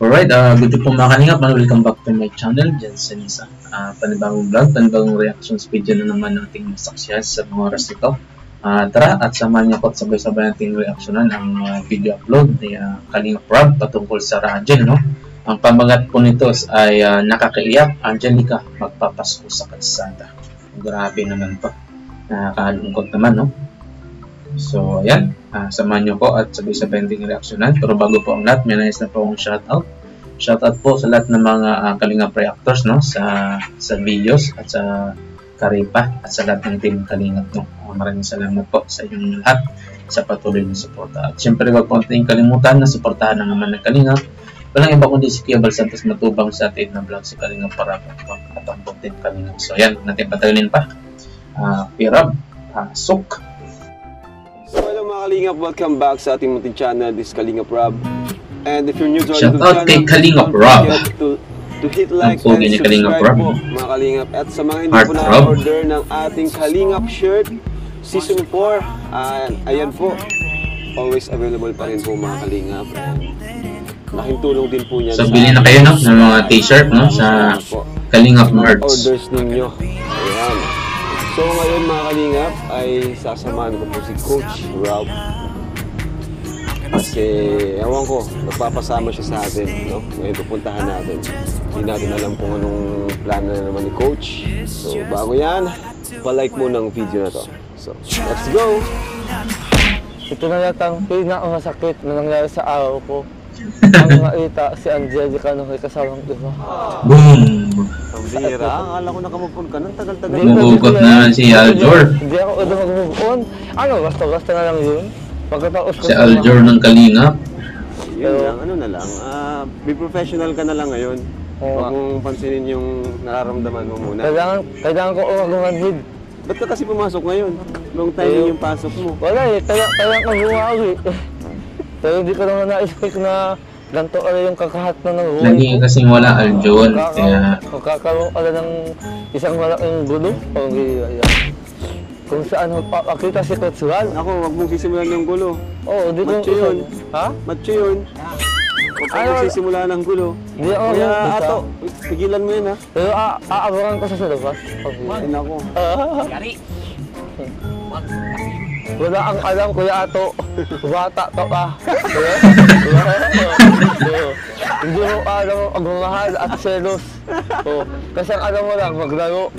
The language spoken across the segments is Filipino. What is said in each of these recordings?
Alright, good day po mga kalingap. Welcome back to my channel, Jensen Isa. Panibagong vlog, panibagong reactions video na naman nating masaksyan sa mga oras ito. Tara at samahan niyo ko at sabay-sabay nating reaksyonan ang video upload ni Kalingap Rob patungkol sa Rajin, no? Ang pamagat po nito ay nakakaiyak, Angelica, magpapasko sa kalsada. Grabe naman to. Nakakalungkot naman, no? So, ayan. Samahan nyo po at sabay-sabay nating reaksyonan. Pero bago po ang lahat, may nais na po akong shoutout. Shoutout po sa lahat ng mga Kalingap reactors, no? Sa videos at sa Karipa at sa lahat ng team Kalingap, no? Maraming salamat po sa inyong lahat sa patuloy na suporta. At syempre, wag po natin kalimutan na suportahan ng naman ng Kalingap. Walang iba kundi si Kuya Bal Santos matubang sa atin na vlog si Kalingap para at ang team Kalingap. So, ayan. Natin patagalin pa. Kuya Rob, pasok! So hello mga Kalingap, welcome back sa ating munting channel, this is Kalingap Rob. And if you're new to our Shout YouTube out kay channel, Kalingap don't Rob. forget to hit like Ang and ni Kalingap subscribe Rob. po mga Kalingap. At sa mga hindi Heart po Rob. na-order ng ating Kalingap shirt Season 4, ayan po, always available pa rin po mga Kalingap. Laking tulong din po niyan. So bilhin na kayo, no, ng mga t-shirt, no, sa Kalingap merch. Orders ninyo. Ayan. So ngayon mga Kalingap ay sasamahan ko po si Coach Rob. Kasi ewan ko, nagpapasama siya sa atin, no? Ngayon pupuntahan natin. Hindi natin alam kung anong plano na naman ni Coach. So bago yan, palike muna ang video na to. So let's go! Ito na yata ang pinakamasakit na nangyari sa araw ko. Ang makita si Angelica nung may kasawang iba. Boom! Ang bira, akala ko nakamupon ka ng tagal-tagal. Umugot na si Aljor. Hindi ako mag-move on. Ano, basta na lang yun. Pagkatapos ko Si Aljor ng Kalingap. Yun lang, ano na lang. Be professional ka na lang ngayon. Huwag mong pansinin yung nararamdaman mo muna. Kailangan ko umagumanhid. Ba't ka kasi pumasok ngayon? Long timing yung pasok mo. Wala eh, kailangan kang bumawi. Pero hindi ko naman na-expect na ganito yung kakahat na ng buhay Lagi kasing wala Aljor. Kaya magkakaroon ka ng isang malaking gulo. Kung saan magpapakita si Coach Ral. Ako, wag mong sisimulan ng gulo. Oo, di ko... Macho yun. Ha? Macho yun. Huwag ka magsisimulan ng gulo. Hindi ako... Kaya ato, pigilan mo yun ha. Pero aabangan ko sa labas. Ay nako. Wala ang alam, Kuya Ato. Bata ka pa. Hindi mo alam ang pagmamahal at selos. Kasi ang alam mo lang, maglaro.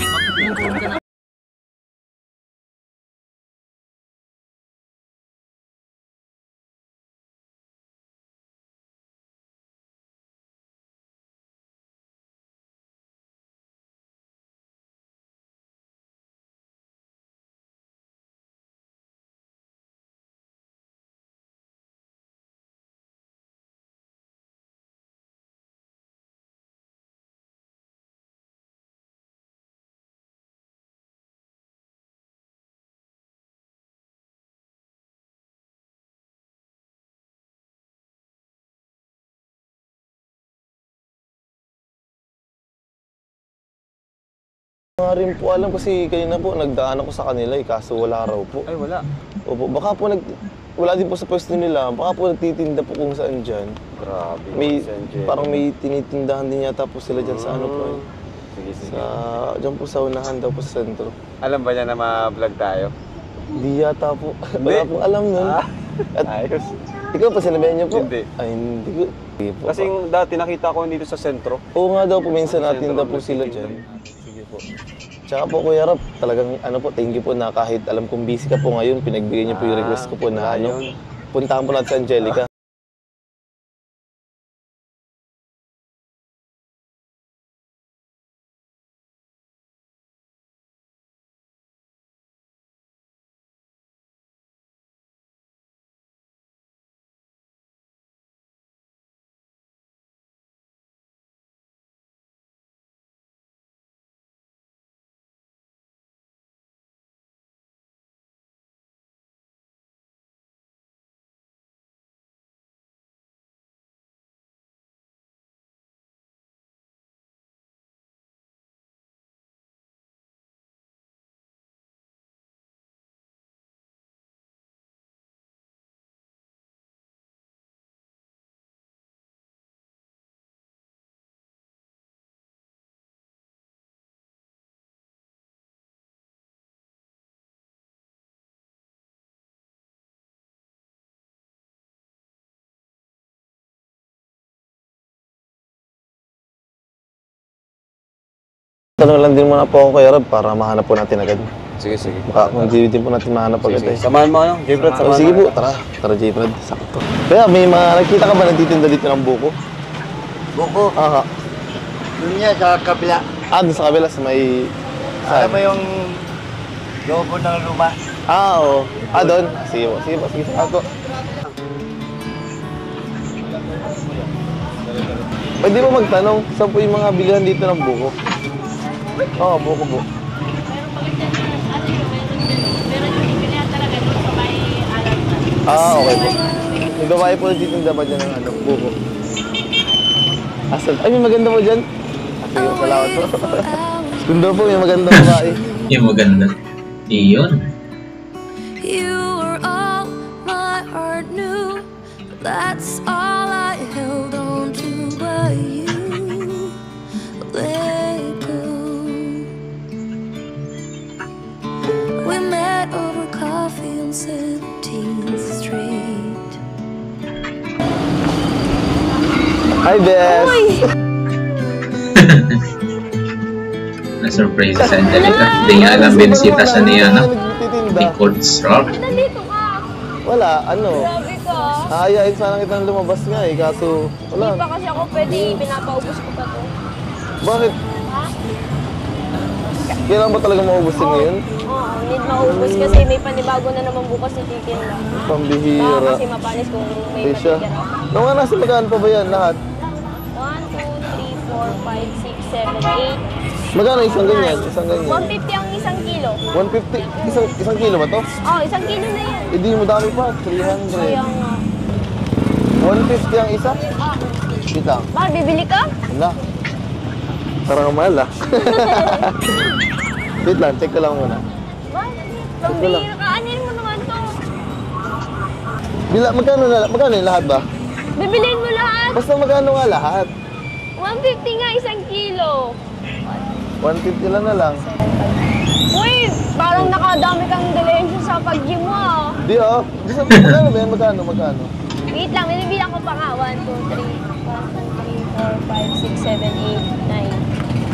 Nga rin po alam kasi kanina po nagdaan ako sa kanila kaso wala raw po. Ay wala. Opo, baka po wala din po sa pwesto nila, baka po nagtitinda po kung saan dyan. Grabe. Parang may tinitindahan din yata po sila dyan sa ano po eh. Sige. Dyan po sa unahan daw po sa sentro. Alam ba niya na ma-vlog tayo? Hindi yata po. Wala pong alam nun. At Ayos. ikaw pa sinabihan niyo po? Hindi. Ay, hindi ko. Sige po. Kasi dati nakita ko dito sa sentro. Oo nga daw po, minsan natin daw po sila dyan. Sige po. Tsaka po Kuya Rob, talagang ano po, thank you po na kahit alam kong busy ka po ngayon, pinagbigay niyo po yung request ko po na ano, puntahan po natin si Angelica. magtanong lang din muna po ako kay Rob para mahanap po natin agad. Sige, sige. Baka kung hindi din po natin mahanap agad Sige, eh. samahan mo ano? J-Brad, Oh, samahan sige mo. po, tara. Tara J-Brad, sakto. Kaya may mga nakita ka ba nagtitinda dito ng buko? Buko. Aha. Doon niya sa kabila. Doon sa kabila sa may... Alam mo yung lobo ng luma? Oo. Doon. Sige po, sige po, sige po. Pwede mo magtanong, saan po yung mga bilihan dito ng buko? Oo, buko po. Okay po. May babae po nagtitinda ba dyan ng buko? Asal. Ay, may maganda po dyan. Sige, salamat po. Kundo po, may maganda babae. Yung maganda. Iyon. You were all my heart knew. That's all I held on to, but you let go. We met over coffee on 17th Street. Hi, Bes! Na-surprise si Angelica. Hindi niya alam binisita siya ni Nagtitinda. ni Coach Rob. Nandito ka. Wala, ano? Grabe ka. Aayain sana kitang lumabas nga eh, kaso wala. Hindi pa kasi ako pwede, pinapaubos ko pa to. Bakit? Kailangan ba talaga maubusin ngayon? Oo, need maubos kasi may panibago na naman bukas ni Titin lang. Baka Pambihira. kasi mapanis kung may Eh siya. matitira. Nung nga nasa magkano pa ba yan lahat? 1, 2, 3, 4, 5, 6, 7, 8. Magkano isang ganyan? Isang ganyan? 150 ang isang kilo. 150? Isang kilo ba to? Oh, isang kilo na yan. Eh di mo dami pa, 300. Kaya nga. 150 ang isa? Wait lang. Bakit bibili ka? Wala. Parang mahal ah. Wait lang, check ko lang muna. Bakit? Pambira ka. Anin mo naman to. Magkano yung lahat ba? Bibiliin mo lahat. Basta magkano nga lahat? 150 nga isang kilo. 150 lang na lang. Uy, parang nakadami kang dilensya sa pag-gym mo ah. Di Gusto mo magkano ba yan? Magkano? Wait lang, binibilang ko pa nga. 1, 2, 3, 4, 5, 6, 7, 8, 9.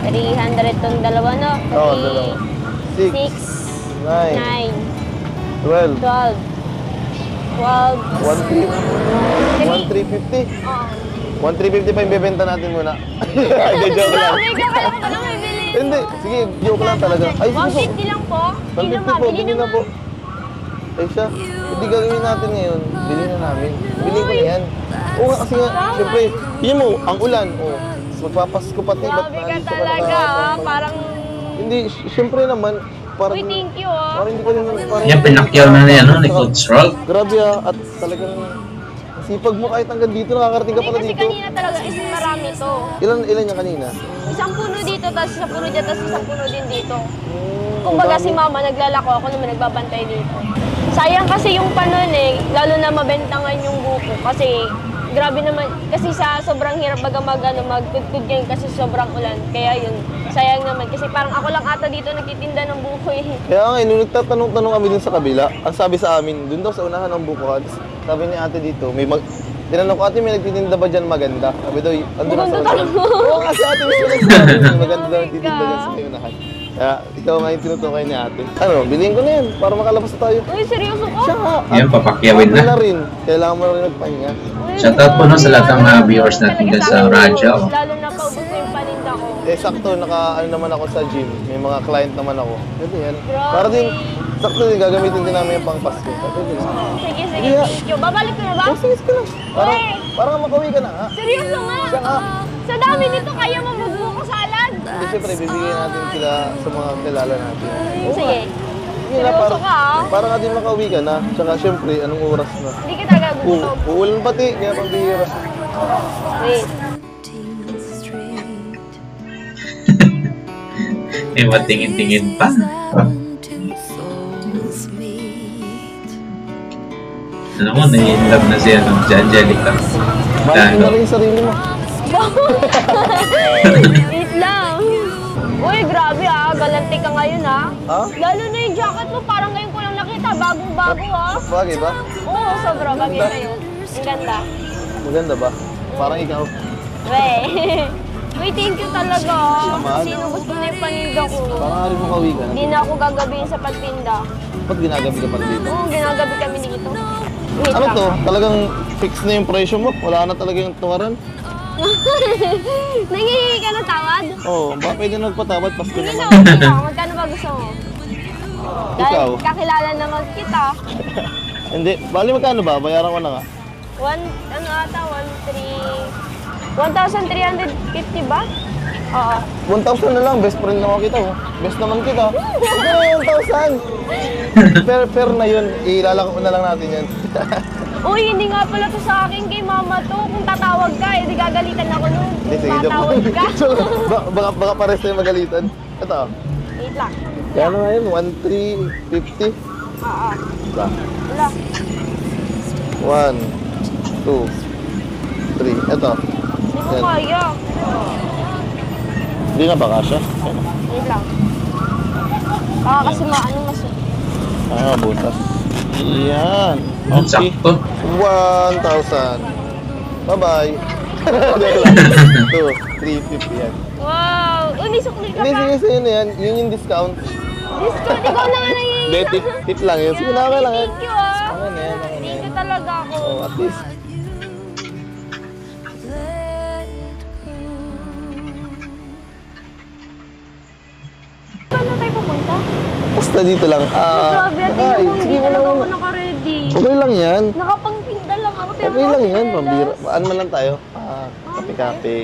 300 tong dalawa, no? Oo, dalawa. 6, 6, 9, 9, 12, 12, 12, 1,350. Oh. 1,350 pa yung bebenta natin muna. Hindi, joke lang. Grabe ka, kaya ko pa lang bibili. Hindi, sige, joke lang talaga. Ay, sige po. 150 lang po. Kilo 150 po, mabili bili na naman. po. Ay siya, hindi gagawin natin ngayon. Bili na namin. Bili ko na yan. Oo nga, kasi nga, siyempre, yun mo, ang ulan. Magpapasko pati. Grabe ka talaga ah. Parang, Hindi, siyempre naman, parang... uy, thank you ah. Parang hindi ko naman, parang... Yan, pinakyaw na niya, no, ni Coach Rob. Grabe at talagang... Sipag mo kahit hanggang dito, nakakarating ka Hindi pala kasi dito. kanina talaga is marami to. Ilan yung kanina? Isang puno dito, tapos isang puno dyan, tapos isang puno din dito. Ang Kumbaga dami. si mama naglalako, ako naman nagbabantay dito. Sayang kasi yung panon eh, lalo na mabentangan yung buko kasi grabe naman, kasi sa sobrang hirap baga magtudtud ngayon kasi sobrang ulan. Kaya yun, sayang naman kasi parang ako lang ata dito nagtitinda ng buko eh. Kaya nga, nung nagtatanong-tanong kami dun sa kabila, ang sabi sa amin, dun daw sa unahan ng bukuhan, sabi ni ate dito, tinanong ko, ate, may nagtitinda ba dyan maganda? Sabi daw, andun na sa Maganda unahan. talaga. Oo, kasi ate mismo nagsabi, may maganda daw Oh my nagtitinda dyan sa God. may unahan. Kaya, ikaw nga yung tinutukay ni ate. Ano, bilhin ko na yan, para makalabas na tayo. Uy, seryoso ko? Siya nga. Yan, papakyawin ate na. rin, kailangan mo na rin magpahinga. Uy, Shoutout po no, sa lahat ng mga viewers natin dyan sa radyo. Lalo na paubos na yung paninda ko. Eh, sakto, ano naman ako sa gym. May mga client naman ako. Pwede yan. Grabe. Para din, sakto din, gagamitin din namin yung pang Pasko. Pwede na. Sige, sige, Yeah. thank you. Babalik ko na ba? Oh, sige, sige lang. Parang makauwi ka na, ha? Seryoso nga? Siya nga. Sa dami nito, kaya mo magbuko salad? Hindi, syempre, bibigyan natin sila sa mga kilala natin. Oo Sige. nga. Sige na, Seryoso ka, ah? para nga din makauwi ka na. Tsaka, syempre, anong oras na? Hindi ka talaga gusto. Uulan pati, kaya pambihira. Wait. 17th Street. May matingin-tingin pa. Two souls meet. Ano mo, nai-inlove na siya ng Angelica. Bakit mo na rin yung sarili mo? Wait lang. Uy, grabe ah. Galante ka ngayon ah. Ha? Lalo na yung jacket mo, parang ngayon ko lang nakita. Bagong-bago ah. Bagay ba? Oo, sobra. Bagay sa'yo. Ang ganda. Maganda ba? Parang ikaw. We. Uy, thank you talaga. Naman. Sinubos ko na yung paninda ko. Pangaari mo kawi ka. Hindi na ako gagabihin sa pagtinda. Ba't ginagabi ka pa dito? Oo, ginagabi kami dito. Wait Ano lang. to? Talagang fix na yung presyo mo? Wala na talaga yung tuwaran? Nangihingi ka ng tawad? Oo, baka pwede na nagpatawad, Pasko Hindi naman. na, okay lang. Magkano ba gusto mo? Dahil Ikaw? kakilala naman kita. Hindi, bali magkano ba? Bayaran ko na nga. 1,350 ba? Oo. 1,000 na lang, best friend naman kita oh. Best naman kita. Ito 1,000! Fair na yun, ilalako na lang natin yan. Uy, hindi nga pala to sa akin kay mama to. Kung tatawag ka, hindi gagalitan ako nun. Hindi, sige, joke Tatawag lang. ka. So, baka pares tayo magalitan. Ito, Wait lang. kaya na nga yun, 1,350. Oo. Ba? Wala. 1, 2, 3. Ito, Hindi ko Yan. kaya. hindi na ba kasha? Wait lang. Baka kasi maano mas... Ah, butas. Yan. Okay. Sakto. 1,000. Bye-bye. 2, 350 yan. Wow! Uy, may sukli ka Hindi, pa. sige, sa'yo na yan. Yun yung discount. Discount, ikaw na nga nangyayari. Hindi, tip lang yun. Sige na, okay lang yan. Thank you ah. Okay na yan, okay na Thank yan. you talaga ako. Oh, at least. Paano tayo pupunta? Basta dito lang. Grabe, at ay, hindi sige talaga lang. ako naka-ready. Okay lang yan. Nakapangpinda lang ako. pero Okay lang yan, ako pambira. relas. Ano man lang tayo? Kape-kape,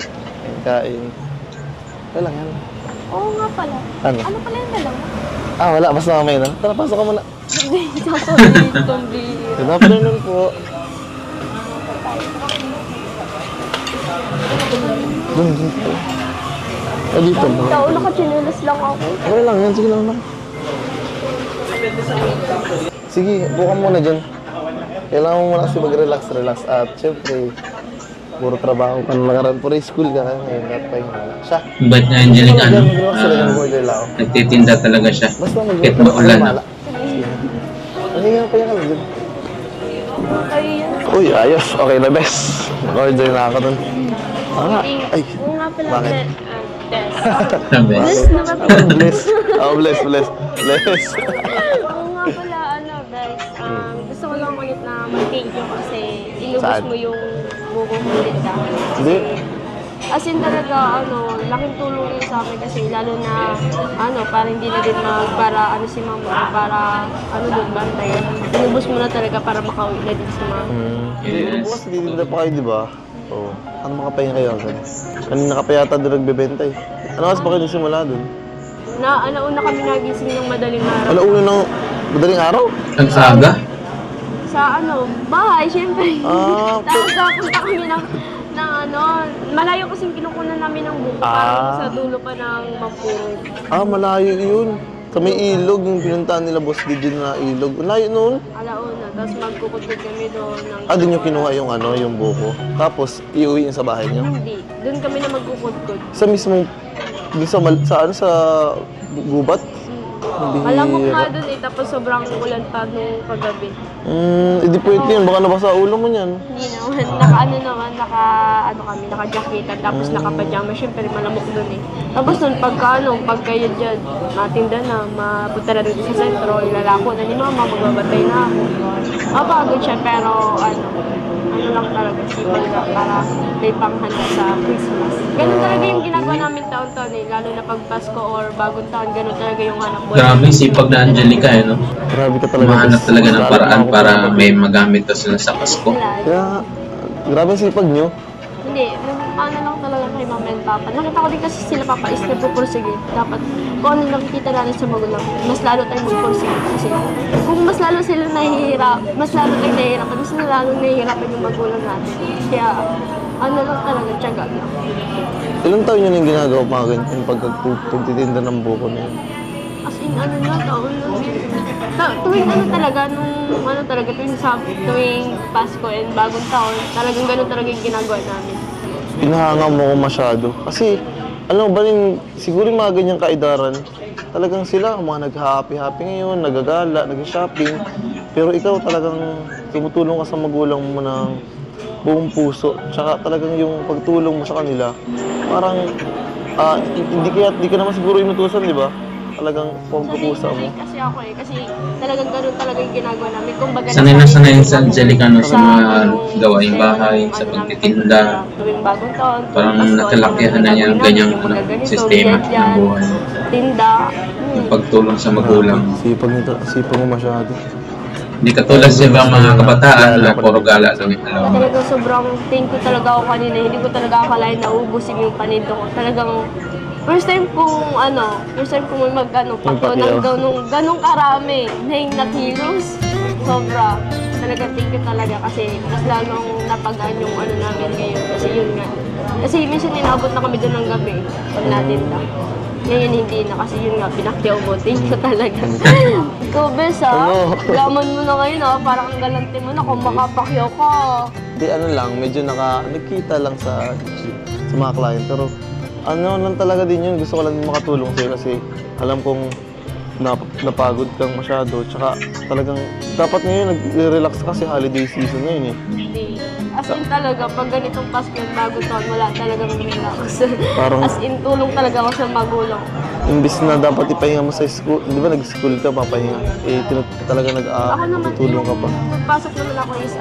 kain. Okay lang yan. Oo nga pala. Ano? Ano pala yung dalawa? Wala. Basta mamaya na. Tara, pasok ka muna. Hindi, sasabihin itong beer. Good afternoon po. Doon, dito. Dito ba? Tao, nakachinelas lang ako. Okay lang yan. Sige lang lang. Sige, buka muna dyan. Kailangan mo muna kasi mag-relax. At syempre, puro trabaho ka na lakaran. Puro school ka. Ngayon, lahat pa yung siya. Ba't na Angelic, ano? Mag-relax sila yung order lang. Nagtitinda talaga siya. Basta Kahit mag-relax. maulan na. Hindi nga pa yan ka dyan. Ayun. Uy, ayos. Okay na, best. Mag-order na ako dun. Ay, Oo nga pala. bakit? Des. Sabi. Des na ba? bless. Bless. Oo nga pala, guys. Gusto ko lang ulit na mag-thank you kasi inubos Saan? mo yung buko ko ulit dahil. Hindi. As in talaga, laking tulong yun sa amin kasi lalo na, para hindi na din para si mama, para, dun, bantay. Inubos mo na talaga para makauwi na din si mama. Hindi, bukas titinda pa kayo, di ba? Oo. Ano makapahinga kayo agad? Kanina ka pa yata doon nagbebenta eh. Ano kasi ba kayo nagsimula doon? Alauna kami nagising ng madaling araw. Alauna ng madaling araw? Ang aga? Sa bahay, syempre. Ah, Tapos napunta kami ng malayo kasing kinukunan namin ng buko. Parang sa dulo pa ng Mapurog. Malayo yun. Sa may ilog, yung pinuntahan nila Boss Didion na ilog. Malayo noon. Alauna. Tapos magkukutod kami doon ng... Doon yung kinuha yung buko. Tapos, iuwi yung sa bahay niyo. Hindi. Doon kami na magkukutod. Sa mismong, doon sa gubat? Malamok nga doon eh. Tapos sobrang ulan pa nung kagabi. Hindi pwede yun. Baka nabasa ulo mo niyan. Hindi naman. Naka-jacketan. Tapos naka-pajama. Syempre malamok doon eh. Tapos doon pagka yun dyan, matinda na, mapunta na rin sa sentro, ilalako na ni mama, magbabatay na ako. Mapagod siya pero lang talaga, sipag lang para may panghanda sa Christmas. Ganun talaga yung ginagawa namin taon-taon eh, lalo na pag Pasko or bagong taon, ganun talaga yung hanap buhay. Grabe, sipag na Angelica, no? Grabe ka talaga. Mahanap talaga ng paraan para may magamit ka sila sa Pasko. Kaya, grabe ang sipag nyo. Hindi, lang talaga kay mama and papa. Nakita ko din kasi sila papa is nagpupursige. Dapat, kung ano nakikita natin sa magulang, mas lalo tayong magpursige. Kasi kung mas lalo sila mas lalo tayong nahihirapan, mas lalo nahihirapan yung magulang natin. Kaya, lang talaga, tiyaga lang. Ilang taon nyo na yung ginagawa mga ganyan, yung pagtitinda ng buko na yun? As in, taon lang. Tuwing tuwing Pasko and bagong taon, talagang ganun talaga yung ginagawa namin. Pinahanga mo ko masyado. Kasi, siguro yung mga ganyang kaedaran, talagang sila, mga nag-happy-happy ngayon, nagagala, nag-shopping. Pero ikaw talagang tumutulong ka sa magulang mo ng buong puso. Tsaka talagang yung pagtulong mo sa kanila, parang, hindi ka naman siguro inutusan, di ba? Talagang pagkukusa mo. Kasi ako kasi talagang ganun talaga yung ginagawa namin. Kumbaga, Sanay na sanay sa Angelica no, sa mga gawaing bahay, sa pagtitinda. Tuwing bagong taon, Parang nakalakihan na niya ang ganyang sistema ng buhay. Tinda. Yung pagtulong sa magulang. Sipag mo masyado. Hindi katulad sa ibang mga kabataan na puro gala lang yung alam. Talagang sobrang thank you talaga ako kanina. Hindi ko talaga akalain na ubusin yung paninda ko. Talagang first time kong pato ng ganong karami na kilos. Sobra. Talagang thank you talaga kasi mas lalong napagaan yung namin ngayon. Kasi yun nga. Kasi minsan inaabot na kami doon ng gabi pag natinda. Ngayon hindi na kasi yun nga, pinakyaw mo. Thank you talaga. Ikaw, Bes, gaman mo na ngayon, parang ang galante mo na kung makapakyaw ka. Di medyo nagkita lang sa mga client. Pero lang talaga din yun. Gusto ko lang makatulong sa'yo kasi alam kong napagod kang masyado. Tsaka talagang dapat ngayon nag-relax kasi holiday season na yun eh. Hindi. As in talaga, pag ganitong Pasko yung bago taon, wala talagang relax. As in, tulong talaga ako sa magulang. Imbis na dapat ipahinga mo sa school, di ba nag-school ka, papahinga? Talaga nag-tutulong ka pa. Pagpasok naman ako is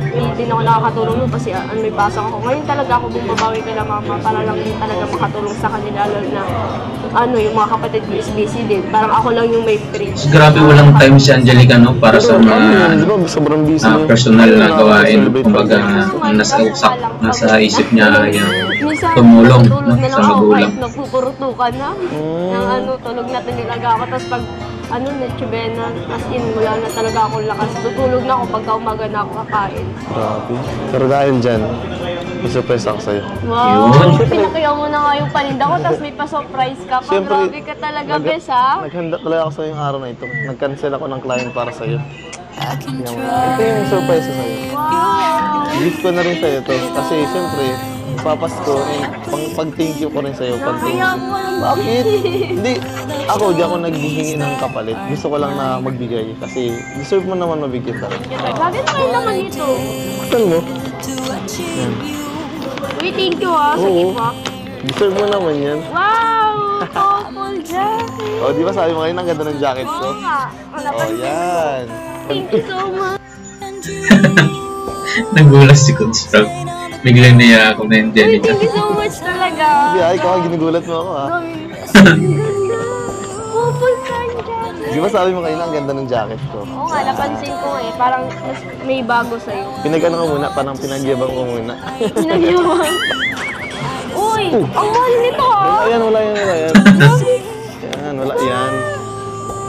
hindi din ako nakakatulong nun kasi may pasok ako. Ngayon talaga ako bumabawi kay mama para lang din talaga makatulong sa kanila. Lalo na yung mga kapatid ko is busy din. Parang ako lang yung may free. Grabe walang time si Angelica no para sa mga sobrang busy personal na gawain. Kumbaga nasa isip niya yung tumulong no, sa magulang. Nagpupurutukan na. Ng tulog na tinilaga ako. Tapos pag Chibena, as in, wala na talaga akong lakas. Tutulog na ako pagka umaga na ako kakain. Grabe. Pero dahil dyan, may surprise ako sa'yo. Wow! Pinakayaw mo na nga yung paninda ko, tapos may pa-surprise ka pa. Siyempre, grabe ka talaga, Bes, ha? Naghanda talaga ako sa'yo yung araw na ito. Nag-cancel ako ng client para sa'yo. Ito yung surprise ko sa'yo. Wow! Gift ko na rin sa'yo to. Kasi siyempre, papasko, pag-thank you ko rin sa'yo. Pag-thank you. Bakit? Hindi. Di ako naghihingi ng kapalit. Gusto ko lang na magbigay. Kasi deserve mo naman mabigyan ka. Bakit kayo naman ito? Bakit mo? Yan. Uy, thank you, ha? Sige pa. Deserve mo naman yan. Wow! Couple jacket! Di ba sabi mo ngayon, ang ganda ng jacket ko? Oo nga. Yan. Thank you so much. Nagulas si Construct. Biglang niya ako na Angelica. Thank you so much talaga. Hindi, ikaw ang ginugulat mo ako, ha? Couple jacket! Di ba sabi mo kanina, ang ganda ng jacket ko? Oo nga, napansin ko parang mas may bago sa'yo. Pinag-ano ko muna, parang pinagyabang ko muna. Nagyawan. Uy! Ang mahal nito, ha? Wala yan. Yan, wala yan.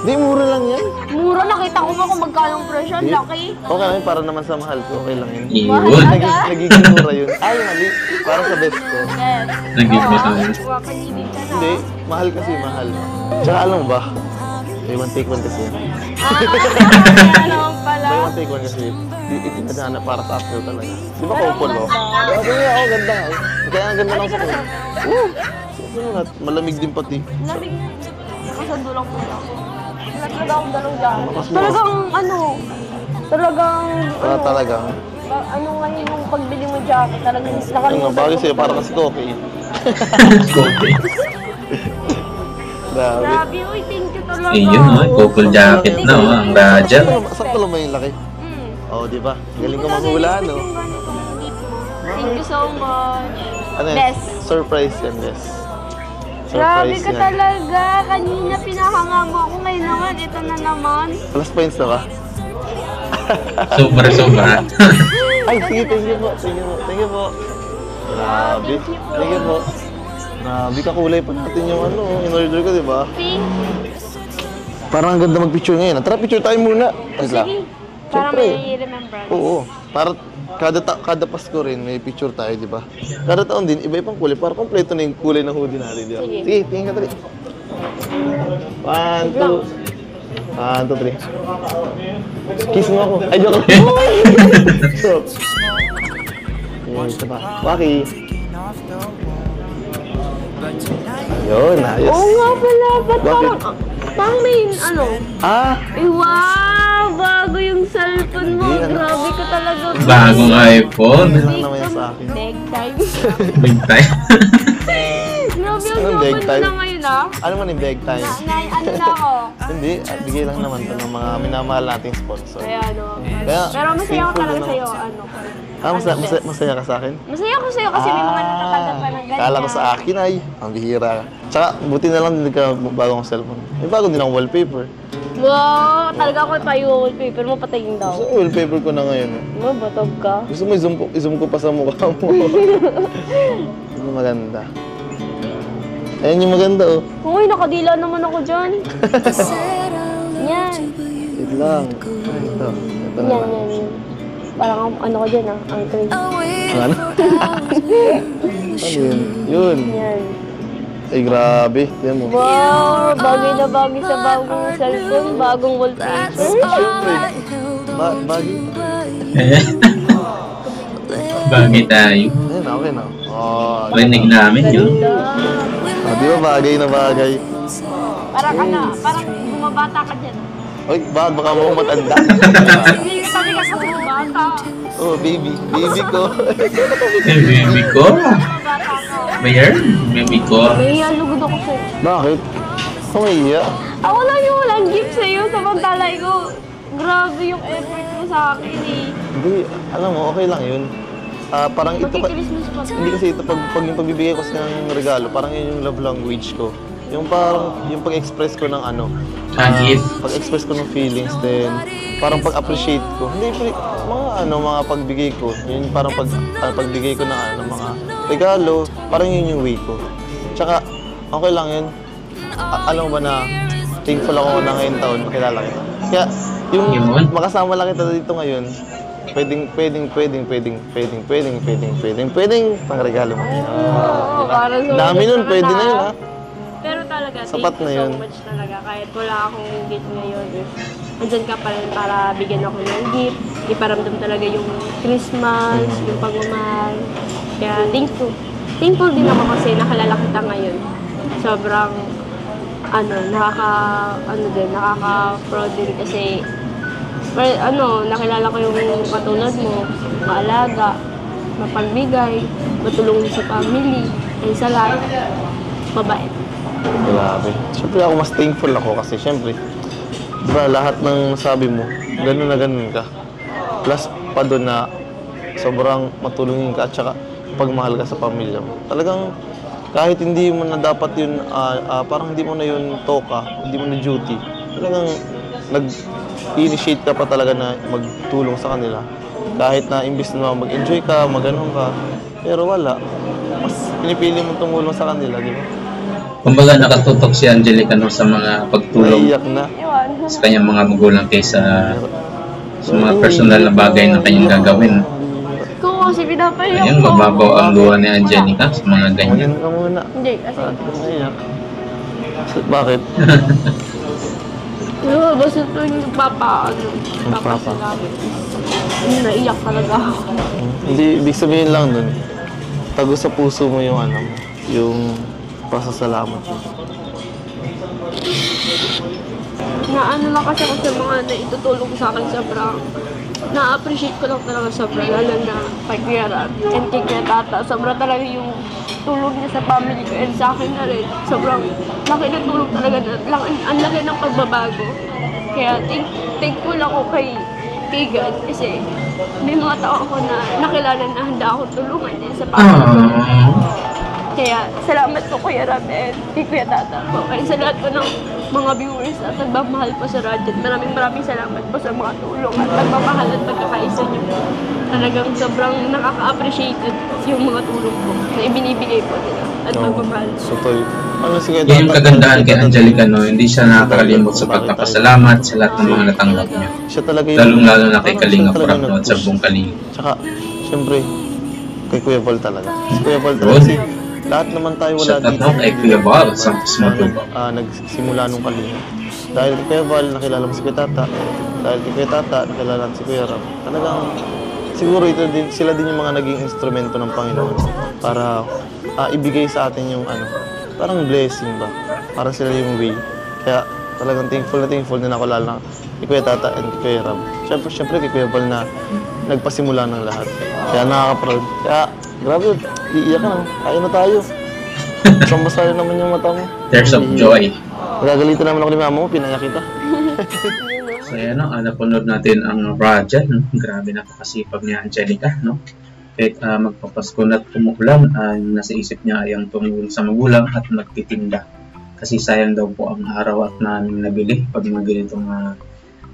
Di, mura lang yan. Mura, nakita ko ba kung magkano ang presyo? Ang laki. Okay lang yun, para naman sa mahal ko. Okay lang yun. Iyon. Nagiging mura yun. Ay, mali. Para sa best ko. Yes. Nag-give mo kami. Wakanibig ka na. Hindi, mahal kasi, mahal. Tsaka alam mo ba? May one take one kasi yan. Kaya naman pala. May one take one kasi. Itinadhana para sa actual talaga. Di ba couple mo? Sabi niya, ganda nga eh. Kaya ang ganda lang sa kanya. Malamig din pati. Lamig na. Nakasando lang po ako. Talaga akong dalawang jacket. Talagang ngayon yung pagbili mo jacket, talagang nakalimutan. Bagay sa'yo, para kasi coffee. Grabe, uy, thank you talaga. Iyon, couple jacket na, ang radya. Sakto lang ba yung laki? Di ba? Galing ko manghula, no? Thank you so much. Best. Surprise yan, best. Grabe ka talaga. Kanina pinahanga mo ako. Ngayon naman, ito na naman. Plus points na ba? Sobra. Ay, sige, thank you po. Grabe. Thank you po. Grabe, kakulay pa natin yung in-order ko, di ba? Pink. Parang ang ganda mag-picture ngayon. Tara, picture tayo muna. Sige. Para may remembrance. Oo. Para kada Pasko rin, may picture tayo, di ba? Kada taon din, iba-ibang kulay. Para kompleto na yung kulay ng hoodie natin, di ba? Sige, tingin ka tali. 1, 2, 3. Kiss mo ako. Ay, joke lang. Ito pa. Waki. Yun, ayos. Oo nga pala. Ba't parang may wow! Bago yung cellphone mo. Grabe ka talaga. Bagong iPhone. Hindi lang naman yan sa akin. time. Big time. Grabe yung Anong big yaman mo time? na ngayon ah. Ano man yung beg time? Ano na ako? Hindi, bigay lang naman to ng mga minamahal nating sponsor. Kaya ano. Kaya, Pero masaya ako thankful talaga din sa'yo. ako. Ano. Masaya ka sa akin? Masaya ako sa'yo kasi may mga natatanggap pa ng ganyan. Kala ko sa akin ay, ang bihira ka. Tsaka, buti na lang din ka bago akong cellphone. May bago din akong wallpaper. Wow, talaga ako pa yung wallpaper mo, patayin daw. Gusto ko wallpaper ko na ngayon. Mo, batog ka. Gusto mo i-zoom ko pa sa mukha mo. Ano maganda. Ayan yung maganda oh. Uy, nakadila naman ako dyan. Yan. Wait lang. Ito. Ito Yan, naman. yan. Parang ano ko dyan ah, ang crazy. Ano? Ano yun? Yun. Yan. Ay, grabe. Tignan mo. Wow, bagay na bagay sa bagong cellphone, bagong wallpaper. Siyempre. Bagay. Bagay tayo. Ayun, okay na. Oh, Rinig namin yun. di ba bagay na bagay? Parang ano, parang bumabata ka dyan. Oy, baka mo matanda. Hindi ka sabi ka sa bumabata. Oh, baby. Baby ko. Baby ko. Bumabata ka. Mayor? Baby ko. May halugod ako sa'yo. Bakit? Kumaiya. Ako lang yung walang gift sa'yo, samantalay ko. Grabe yung effort mo sa akin eh. Hindi, alam mo, okay lang yun. Parang ito, Magki-Christmas pa. hindi kasi ito, pag yung pagbibigay ko ng regalo, parang yun yung love language ko. Yung parang, yung pag-express ko ng ano, Gift. pag-express ko ng feelings din, parang pag-appreciate ko. Hindi, mga pagbigay ko, yun parang pagbigay ko ng ano, mga regalo, parang yun yung way ko. Tsaka, okay lang yun. Alam mo ba na, thankful ako na ngayong taon, makilala kita. Kaya, yung Yun. makasama lang kita dito ngayon, pwedeng pangregalo mo. Oo, para sa Dami nun, pwede na yun ha. Pero talaga, Sapat thank na you yun. so much talaga. Kahit wala akong gift ngayon, andyan ka pa rin para bigyan ako ng gift. Iparamdam talaga yung Christmas, yung pagmamahal. Kaya thankful. Thankful din ako kasi nakalala kita ngayon. Sobrang, nakaka-proud din kasi nakilala ko yung katulad mo, maalaga, mapagbigay, matulungin sa family, ay sa lahat, mabait. Grabe. Siyempre ako mas thankful ako kasi siyempre, diba lahat ng sabi mo, ganun na ganun ka. Plus pa doon na sobrang matulungin ka at saka pagmahal ka sa pamilya mo. Talagang kahit hindi mo na dapat yun, parang hindi mo na yun toka, hindi mo na duty. Talagang nag-initiate ka pa talaga na magtulong sa kanila. Kahit na imbis na mag-enjoy ka, mag-anong ka, pero wala. Mas pinipili mo tumulong sa kanila, di ba? Kumbaga nakatutok si Angelica no, sa mga pagtulong Naiyak na. Ewan. sa kanyang mga magulang kaysa sa mga personal na bagay na kanyang gagawin. Kung kasi pinapahiyak Ayun, ko. mababaw ang luha ni Angelica sa mga ganyan. Magyan ka muna. Hindi, kasi Naiyak. Bakit? basta ito yung papasalamat. Naiyak talaga ako. Hindi, ibig sabihin lang nun, tago sa puso mo yung ano mo, yung pasasalamat mo. Naano lang kasi ako sa mga naitutulong sa akin sobrang na-appreciate ko lang talaga sobrang lalo na kay Kuya Rab and kay Kuya Tata. Sobrang talaga yung tulong niya sa family ko and sa akin na rin. Sobrang laki ng tulong talaga na ang laki ng pagbabago. Kaya thankful ako kay God kasi may mga tao ako na nakilala na handa akong tulungan din sa family ko. Kaya salamat po Kuya Rab and kay Kuya Tata po. Kaya sa lahat po ng mga viewers at nagmamahal po sa Radyo. Maraming salamat po sa mga tulong at nagmamahal at pagkakaisa niyo. Talagang sobrang nakaka-appreciated yung mga tulong po na ibinibigay po nila at pagmamahal. So, tol, ano si Kuya Yan yung Tata? kagandahan kay Angelica no, hindi siya nakakalimot sa pagpapasalamat sa lahat ng mga natanggap niya. Siya talaga yung... Lalong-lalo na kay parang Kalinga siya talaga Prab no, at sa nag-push. buong Kalinga. Tsaka, syempre, kay Kuya Val talaga. Si Kuya Val talaga kasi lahat naman tayo wala Shout out dito. no, kay Kuya Val, Santos Matuba. Nagsimula nung Kalinga. Dahil kay Kuya Val, nakilala mo si Kuya Tata. Dahil kay Kuya Tata, nakilala mo si Kuya Ram. Talagang, siguro ito din, sila din yung mga naging instrumento ng Panginoon para ibigay sa atin yung parang blessing ba? Parang sila yung way. Kaya talagang thankful na nakulala kay Kuya Tata and kay Kuya Ram. Siyempre kay Kuya Val na nagpasimula ng lahat. Kaya nakaka-proud. Kaya Grabe, iiyak ka na. Kain na tayo. Basang-basa na naman yung mata mo. Tears of joy. Magagalitan naman ako ni mama mo, pinaya kita. So ayan, no? Napanood natin ang Raja, no? Grabe, napakasipag ni Angelica, no? Kahit magpapasko na't umuulan, nasa isip niya ay ang tumulong sa magulang at magtitinda. Kasi sayang daw po ang araw at namin nabili pag mga ganitong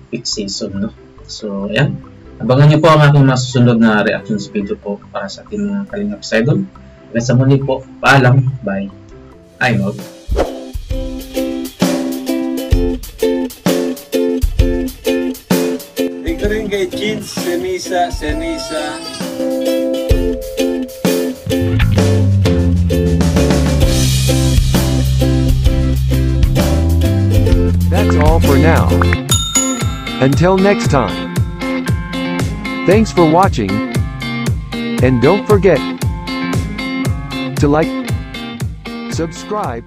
peak season, no? So ayan, abangan niyo po ang aking masusunod na reactions video po para sa ating mga Kalingap Idol. Hanggang sa muli po, paalam, bye. I'm out. Ito rin kay Chins, Senisa. That's all for now. Until next time. Thanks for watching. And don't forget to like, subscribe,